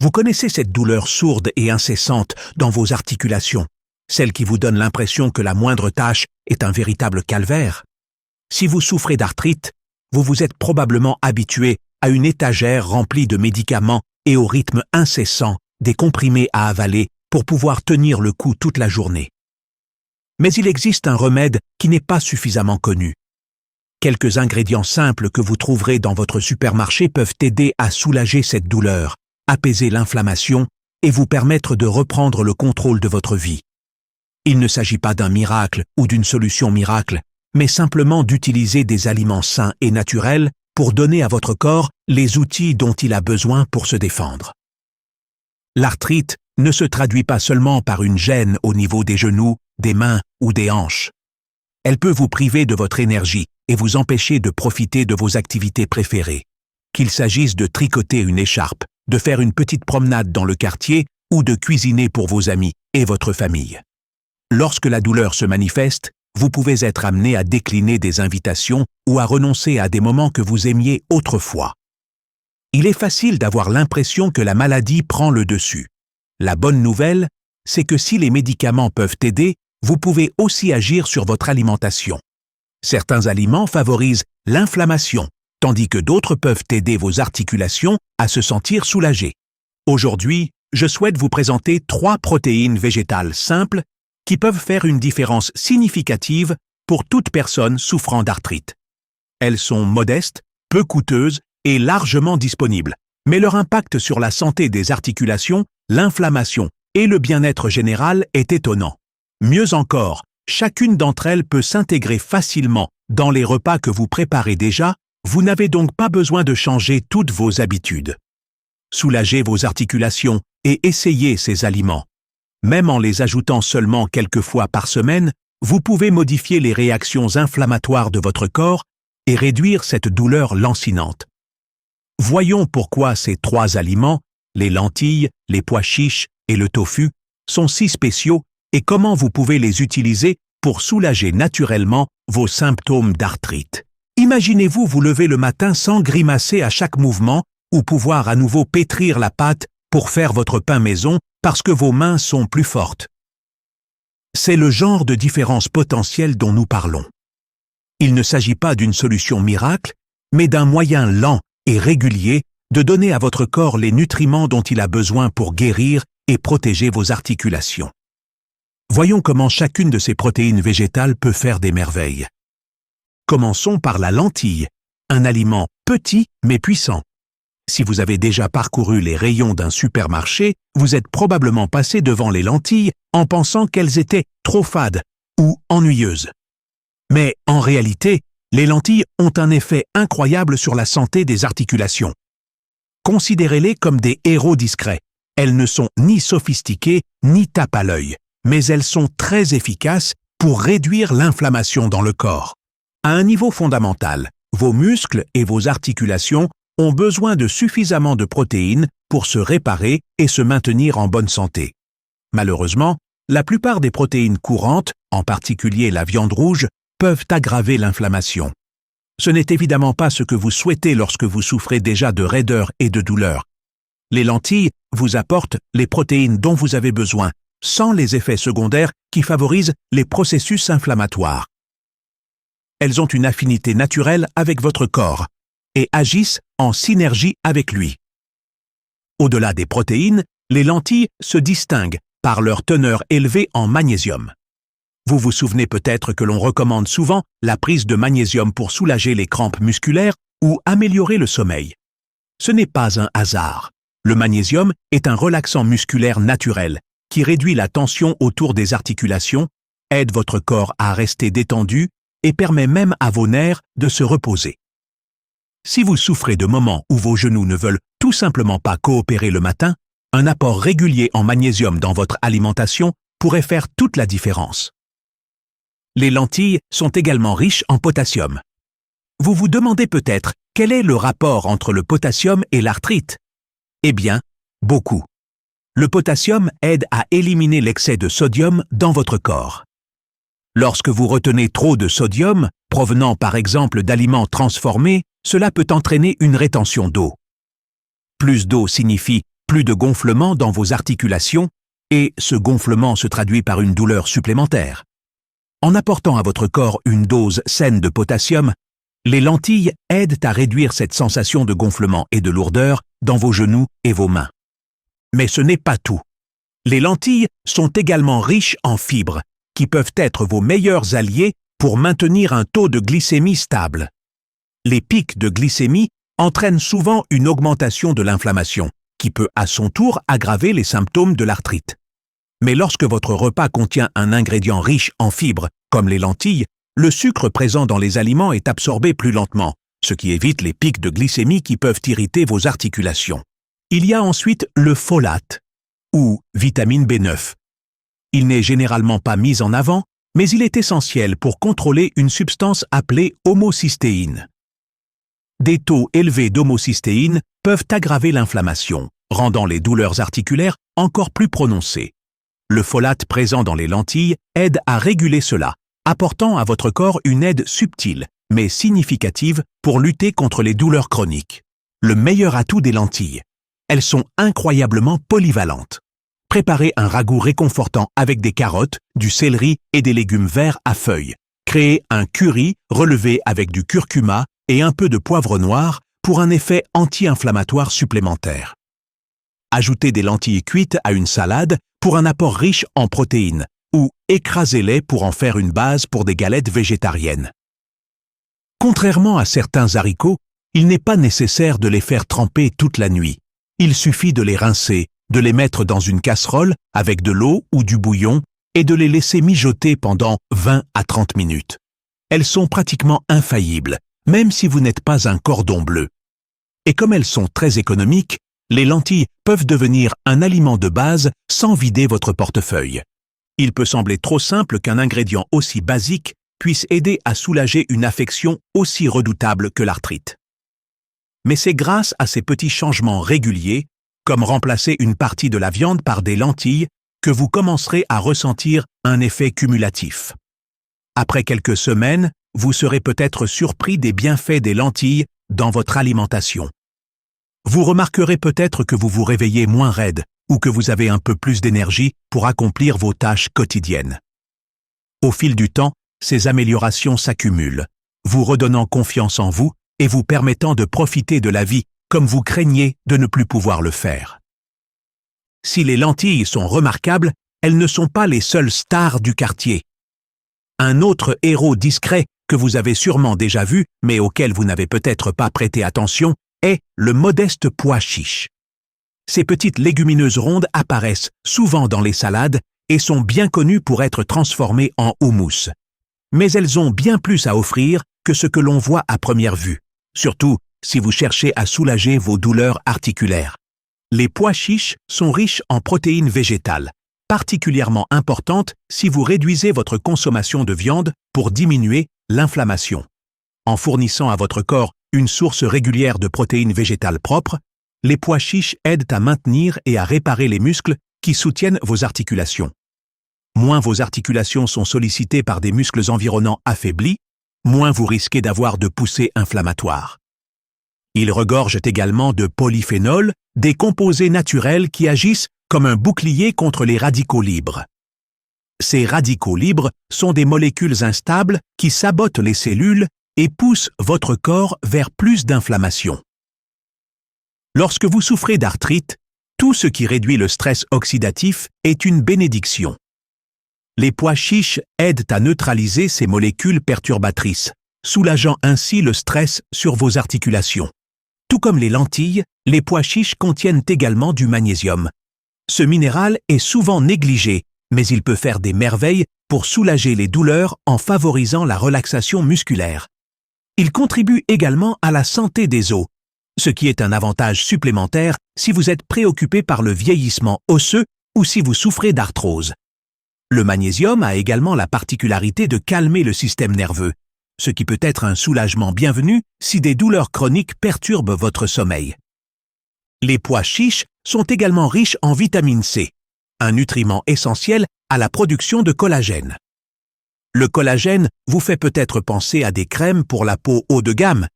Vous connaissez cette douleur sourde et incessante dans vos articulations, celle qui vous donne l'impression que la moindre tâche est un véritable calvaire. Si vous souffrez d'arthrite, vous vous êtes probablement habitué à une étagère remplie de médicaments et au rythme incessant des comprimés à avaler pour pouvoir tenir le coup toute la journée. Mais il existe un remède qui n'est pas suffisamment connu. Quelques ingrédients simples que vous trouverez dans votre supermarché peuvent aider à soulager cette douleur, apaiser l'inflammation et vous permettre de reprendre le contrôle de votre vie. Il ne s'agit pas d'un miracle ou d'une solution miracle, mais simplement d'utiliser des aliments sains et naturels pour donner à votre corps les outils dont il a besoin pour se défendre. L'arthrite ne se traduit pas seulement par une gêne au niveau des genoux, des mains ou des hanches. Elle peut vous priver de votre énergie et vous empêcher de profiter de vos activités préférées, qu'il s'agisse de tricoter une écharpe, de faire une petite promenade dans le quartier ou de cuisiner pour vos amis et votre famille. Lorsque la douleur se manifeste, vous pouvez être amené à décliner des invitations ou à renoncer à des moments que vous aimiez autrefois. Il est facile d'avoir l'impression que la maladie prend le dessus. La bonne nouvelle, c'est que si les médicaments peuvent aider, vous pouvez aussi agir sur votre alimentation. Certains aliments favorisent l'inflammation, tandis que d'autres peuvent aider vos articulations à se sentir soulagées. Aujourd'hui, je souhaite vous présenter 3 protéines végétales simples qui peuvent faire une différence significative pour toute personne souffrant d'arthrite. Elles sont modestes, peu coûteuses et largement disponibles, mais leur impact sur la santé des articulations, l'inflammation et le bien-être général est étonnant. Mieux encore, chacune d'entre elles peut s'intégrer facilement dans les repas que vous préparez déjà, vous n'avez donc pas besoin de changer toutes vos habitudes. Soulagez vos articulations et essayez ces aliments. Même en les ajoutant seulement quelques fois par semaine, vous pouvez modifier les réactions inflammatoires de votre corps et réduire cette douleur lancinante. Voyons pourquoi ces 3 aliments, les lentilles, les pois chiches et le tofu, sont si spéciaux et comment vous pouvez les utiliser pour soulager naturellement vos symptômes d'arthrite. Imaginez-vous vous lever le matin sans grimacer à chaque mouvement ou pouvoir à nouveau pétrir la pâte pour faire votre pain maison parce que vos mains sont plus fortes. C'est le genre de différence potentielle dont nous parlons. Il ne s'agit pas d'une solution miracle, mais d'un moyen lent et régulier de donner à votre corps les nutriments dont il a besoin pour guérir et protéger vos articulations. Voyons comment chacune de ces protéines végétales peut faire des merveilles. Commençons par la lentille, un aliment petit mais puissant. Si vous avez déjà parcouru les rayons d'un supermarché, vous êtes probablement passé devant les lentilles en pensant qu'elles étaient trop fades ou ennuyeuses. Mais en réalité, les lentilles ont un effet incroyable sur la santé des articulations. Considérez-les comme des héros discrets. Elles ne sont ni sophistiquées ni tapent à l'œil, mais elles sont très efficaces pour réduire l'inflammation dans le corps. À un niveau fondamental, vos muscles et vos articulations ont besoin de suffisamment de protéines pour se réparer et se maintenir en bonne santé. Malheureusement, la plupart des protéines courantes, en particulier la viande rouge, peuvent aggraver l'inflammation. Ce n'est évidemment pas ce que vous souhaitez lorsque vous souffrez déjà de raideur et de douleur. Les lentilles vous apportent les protéines dont vous avez besoin, sans les effets secondaires qui favorisent les processus inflammatoires. Elles ont une affinité naturelle avec votre corps et agissent en synergie avec lui. Au-delà des protéines, les lentilles se distinguent par leur teneur élevée en magnésium. Vous vous souvenez peut-être que l'on recommande souvent la prise de magnésium pour soulager les crampes musculaires ou améliorer le sommeil. Ce n'est pas un hasard. Le magnésium est un relaxant musculaire naturel qui réduit la tension autour des articulations, aide votre corps à rester détendu et permet même à vos nerfs de se reposer. Si vous souffrez de moments où vos genoux ne veulent tout simplement pas coopérer le matin, un apport régulier en magnésium dans votre alimentation pourrait faire toute la différence. Les lentilles sont également riches en potassium. Vous vous demandez peut-être quel est le rapport entre le potassium et l'arthrite? Eh bien, beaucoup. Le potassium aide à éliminer l'excès de sodium dans votre corps. Lorsque vous retenez trop de sodium, provenant par exemple d'aliments transformés, cela peut entraîner une rétention d'eau. Plus d'eau signifie plus de gonflement dans vos articulations, et ce gonflement se traduit par une douleur supplémentaire. En apportant à votre corps une dose saine de potassium, les lentilles aident à réduire cette sensation de gonflement et de lourdeur dans vos genoux et vos mains. Mais ce n'est pas tout. Les lentilles sont également riches en fibres, qui peuvent être vos meilleurs alliés pour maintenir un taux de glycémie stable. Les pics de glycémie entraînent souvent une augmentation de l'inflammation, qui peut à son tour aggraver les symptômes de l'arthrite. Mais lorsque votre repas contient un ingrédient riche en fibres, comme les lentilles, le sucre présent dans les aliments est absorbé plus lentement, ce qui évite les pics de glycémie qui peuvent irriter vos articulations. Il y a ensuite le folate, ou vitamine B9. Il n'est généralement pas mis en avant, mais il est essentiel pour contrôler une substance appelée homocystéine. Des taux élevés d'homocystéine peuvent aggraver l'inflammation, rendant les douleurs articulaires encore plus prononcées. Le folate présent dans les lentilles aide à réguler cela, apportant à votre corps une aide subtile, mais significative pour lutter contre les douleurs chroniques. Le meilleur atout des lentilles. Elles sont incroyablement polyvalentes. Préparez un ragoût réconfortant avec des carottes, du céleri et des légumes verts à feuilles. Créez un curry relevé avec du curcuma et un peu de poivre noir pour un effet anti-inflammatoire supplémentaire. Ajoutez des lentilles cuites à une salade pour un apport riche en protéines, ou écrasez-les pour en faire une base pour des galettes végétariennes. Contrairement à certains haricots, il n'est pas nécessaire de les faire tremper toute la nuit. Il suffit de les rincer, de les mettre dans une casserole avec de l'eau ou du bouillon et de les laisser mijoter pendant 20 à 30 minutes. Elles sont pratiquement infaillibles, même si vous n'êtes pas un cordon bleu. Et comme elles sont très économiques, les lentilles peuvent devenir un aliment de base sans vider votre portefeuille. Il peut sembler trop simple qu'un ingrédient aussi basique puisse aider à soulager une affection aussi redoutable que l'arthrite. Mais c'est grâce à ces petits changements réguliers, comme remplacer une partie de la viande par des lentilles, que vous commencerez à ressentir un effet cumulatif. Après quelques semaines, vous serez peut-être surpris des bienfaits des lentilles dans votre alimentation. Vous remarquerez peut-être que vous vous réveillez moins raide ou que vous avez un peu plus d'énergie pour accomplir vos tâches quotidiennes. Au fil du temps, ces améliorations s'accumulent, vous redonnant confiance en vous et vous permettant de profiter de la vie comme vous craignez de ne plus pouvoir le faire. Si les lentilles sont remarquables, elles ne sont pas les seules stars du quartier. Un autre héros discret que vous avez sûrement déjà vu, mais auquel vous n'avez peut-être pas prêté attention, est le modeste pois chiche. Ces petites légumineuses rondes apparaissent souvent dans les salades et sont bien connues pour être transformées en houmous. Mais elles ont bien plus à offrir que ce que l'on voit à première vue, surtout si vous cherchez à soulager vos douleurs articulaires. Les pois chiches sont riches en protéines végétales, particulièrement importantes si vous réduisez votre consommation de viande pour diminuer l'inflammation. En fournissant à votre corps une source régulière de protéines végétales propres, les pois chiches aident à maintenir et à réparer les muscles qui soutiennent vos articulations. Moins vos articulations sont sollicitées par des muscles environnants affaiblis, moins vous risquez d'avoir de poussées inflammatoires. Ils regorgent également de polyphénols, des composés naturels qui agissent comme un bouclier contre les radicaux libres. Ces radicaux libres sont des molécules instables qui sabotent les cellules et poussent votre corps vers plus d'inflammation. Lorsque vous souffrez d'arthrite, tout ce qui réduit le stress oxydatif est une bénédiction. Les pois chiches aident à neutraliser ces molécules perturbatrices, soulageant ainsi le stress sur vos articulations. Tout comme les lentilles, les pois chiches contiennent également du magnésium. Ce minéral est souvent négligé, mais il peut faire des merveilles pour soulager les douleurs en favorisant la relaxation musculaire. Il contribue également à la santé des os, ce qui est un avantage supplémentaire si vous êtes préoccupé par le vieillissement osseux ou si vous souffrez d'arthrose. Le magnésium a également la particularité de calmer le système nerveux, ce qui peut être un soulagement bienvenu si des douleurs chroniques perturbent votre sommeil. Les pois chiches sont également riches en vitamine C, un nutriment essentiel à la production de collagène. Le collagène vous fait peut-être penser à des crèmes pour la peau haut de gamme,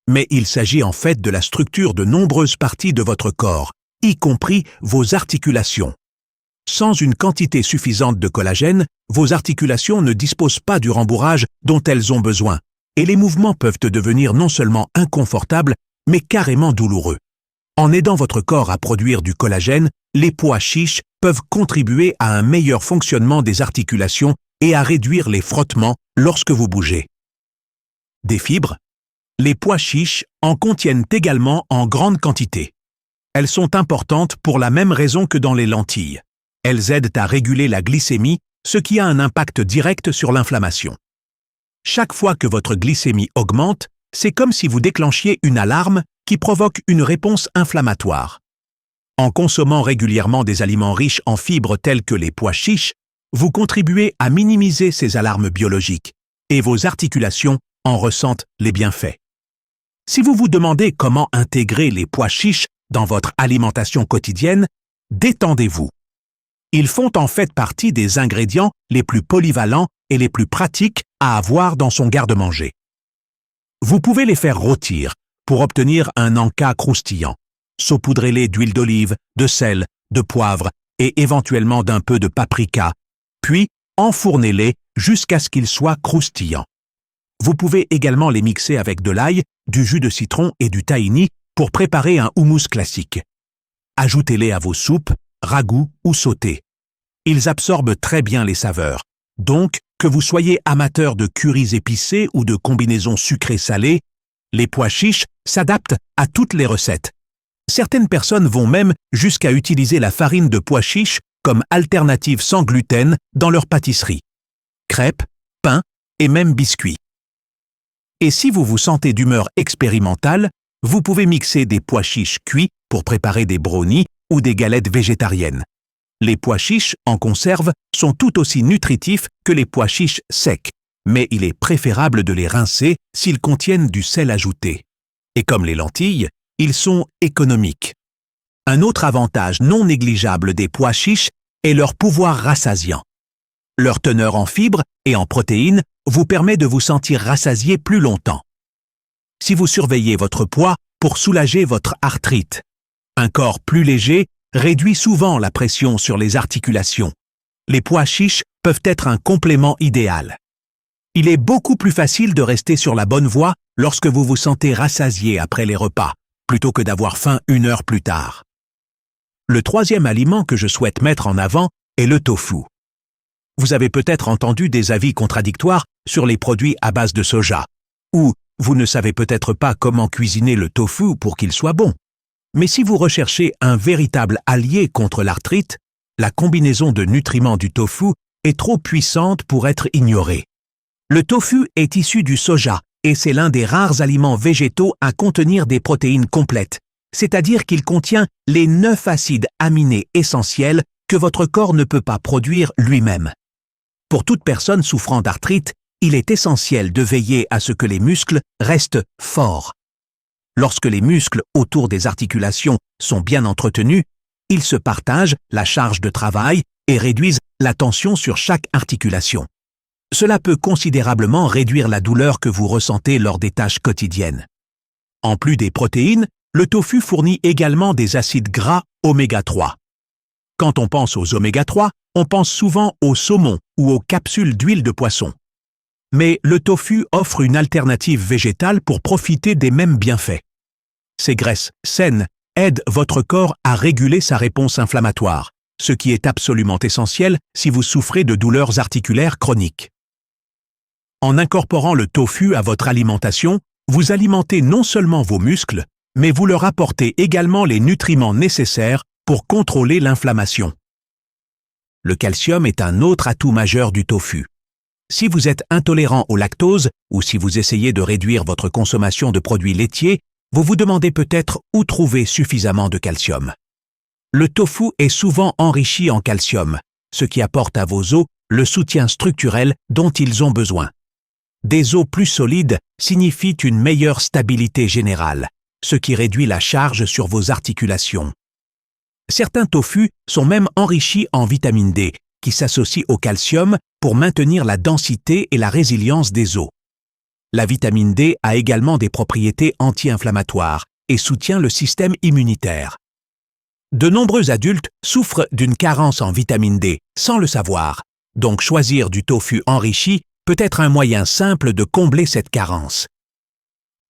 mais il s'agit en fait de la structure de nombreuses parties de votre corps, y compris vos articulations. Sans une quantité suffisante de collagène, vos articulations ne disposent pas du rembourrage dont elles ont besoin, et les mouvements peuvent devenir non seulement inconfortables, mais carrément douloureux. En aidant votre corps à produire du collagène, les pois chiches peuvent contribuer à un meilleur fonctionnement des articulations et à réduire les frottements lorsque vous bougez. Des fibres. Les pois chiches en contiennent également en grande quantité. Elles sont importantes pour la même raison que dans les lentilles. Elles aident à réguler la glycémie, ce qui a un impact direct sur l'inflammation. Chaque fois que votre glycémie augmente, c'est comme si vous déclenchiez une alarme qui provoque une réponse inflammatoire. En consommant régulièrement des aliments riches en fibres tels que les pois chiches, vous contribuez à minimiser ces alarmes biologiques et vos articulations en ressentent les bienfaits. Si vous vous demandez comment intégrer les pois chiches dans votre alimentation quotidienne, détendez-vous. Ils font en fait partie des ingrédients les plus polyvalents et les plus pratiques à avoir dans son garde-manger. Vous pouvez les faire rôtir pour obtenir un encas croustillant. Saupoudrez-les d'huile d'olive, de sel, de poivre et éventuellement d'un peu de paprika, puis enfournez-les jusqu'à ce qu'ils soient croustillants. Vous pouvez également les mixer avec de l'ail, du jus de citron et du tahini pour préparer un houmous classique. Ajoutez-les à vos soupes, ragoûts ou sautés. Ils absorbent très bien les saveurs, donc que vous soyez amateur de currys épicés ou de combinaisons sucrées-salées, les pois chiches s'adaptent à toutes les recettes. Certaines personnes vont même jusqu'à utiliser la farine de pois chiches comme alternative sans gluten dans leur pâtisserie. Crêpes, pains et même biscuits. Et si vous vous sentez d'humeur expérimentale, vous pouvez mixer des pois chiches cuits pour préparer des brownies ou des galettes végétariennes. Les pois chiches en conserve sont tout aussi nutritifs que les pois chiches secs, mais il est préférable de les rincer s'ils contiennent du sel ajouté. Et comme les lentilles, ils sont économiques. Un autre avantage non négligeable des pois chiches est leur pouvoir rassasiant. Leur teneur en fibres et en protéines vous permet de vous sentir rassasié plus longtemps. Si vous surveillez votre poids pour soulager votre arthrite, un corps plus léger réduit souvent la pression sur les articulations. Les pois chiches peuvent être un complément idéal. Il est beaucoup plus facile de rester sur la bonne voie lorsque vous vous sentez rassasié après les repas, plutôt que d'avoir faim 1 heure plus tard. Le troisième aliment que je souhaite mettre en avant est le tofu. Vous avez peut-être entendu des avis contradictoires sur les produits à base de soja, ou vous ne savez peut-être pas comment cuisiner le tofu pour qu'il soit bon. Mais si vous recherchez un véritable allié contre l'arthrite, la combinaison de nutriments du tofu est trop puissante pour être ignorée. Le tofu est issu du soja et c'est l'un des rares aliments végétaux à contenir des protéines complètes, c'est-à-dire qu'il contient les 9 acides aminés essentiels que votre corps ne peut pas produire lui-même. Pour toute personne souffrant d'arthrite, il est essentiel de veiller à ce que les muscles restent forts. Lorsque les muscles autour des articulations sont bien entretenus, ils se partagent la charge de travail et réduisent la tension sur chaque articulation. Cela peut considérablement réduire la douleur que vous ressentez lors des tâches quotidiennes. En plus des protéines, le tofu fournit également des acides gras oméga 3. Quand on pense aux oméga 3, on pense souvent au saumon ou aux capsules d'huile de poisson. Mais le tofu offre une alternative végétale pour profiter des mêmes bienfaits. Ces graisses saines aident votre corps à réguler sa réponse inflammatoire, ce qui est absolument essentiel si vous souffrez de douleurs articulaires chroniques. En incorporant le tofu à votre alimentation, vous alimentez non seulement vos muscles, mais vous leur apportez également les nutriments nécessaires pour contrôler l'inflammation. Le calcium est un autre atout majeur du tofu. Si vous êtes intolérant au lactose ou si vous essayez de réduire votre consommation de produits laitiers, vous vous demandez peut-être où trouver suffisamment de calcium. Le tofu est souvent enrichi en calcium, ce qui apporte à vos os le soutien structurel dont ils ont besoin. Des os plus solides signifient une meilleure stabilité générale, ce qui réduit la charge sur vos articulations. Certains tofus sont même enrichis en vitamine D, qui s'associe au calcium pour maintenir la densité et la résilience des os. La vitamine D a également des propriétés anti-inflammatoires et soutient le système immunitaire. De nombreux adultes souffrent d'une carence en vitamine D sans le savoir, donc choisir du tofu enrichi peut être un moyen simple de combler cette carence.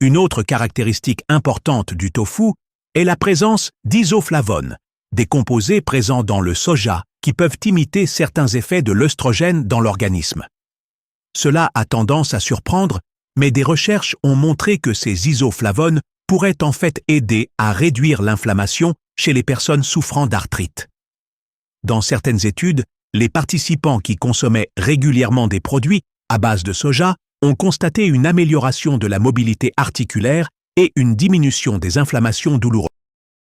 Une autre caractéristique importante du tofu est la présence d'isoflavones, des composés présents dans le soja qui peuvent imiter certains effets de l'œstrogène dans l'organisme. Cela a tendance à surprendre, mais des recherches ont montré que ces isoflavones pourraient en fait aider à réduire l'inflammation chez les personnes souffrant d'arthrite. Dans certaines études, les participants qui consommaient régulièrement des produits à base de soja ont constaté une amélioration de la mobilité articulaire et une diminution des inflammations douloureuses.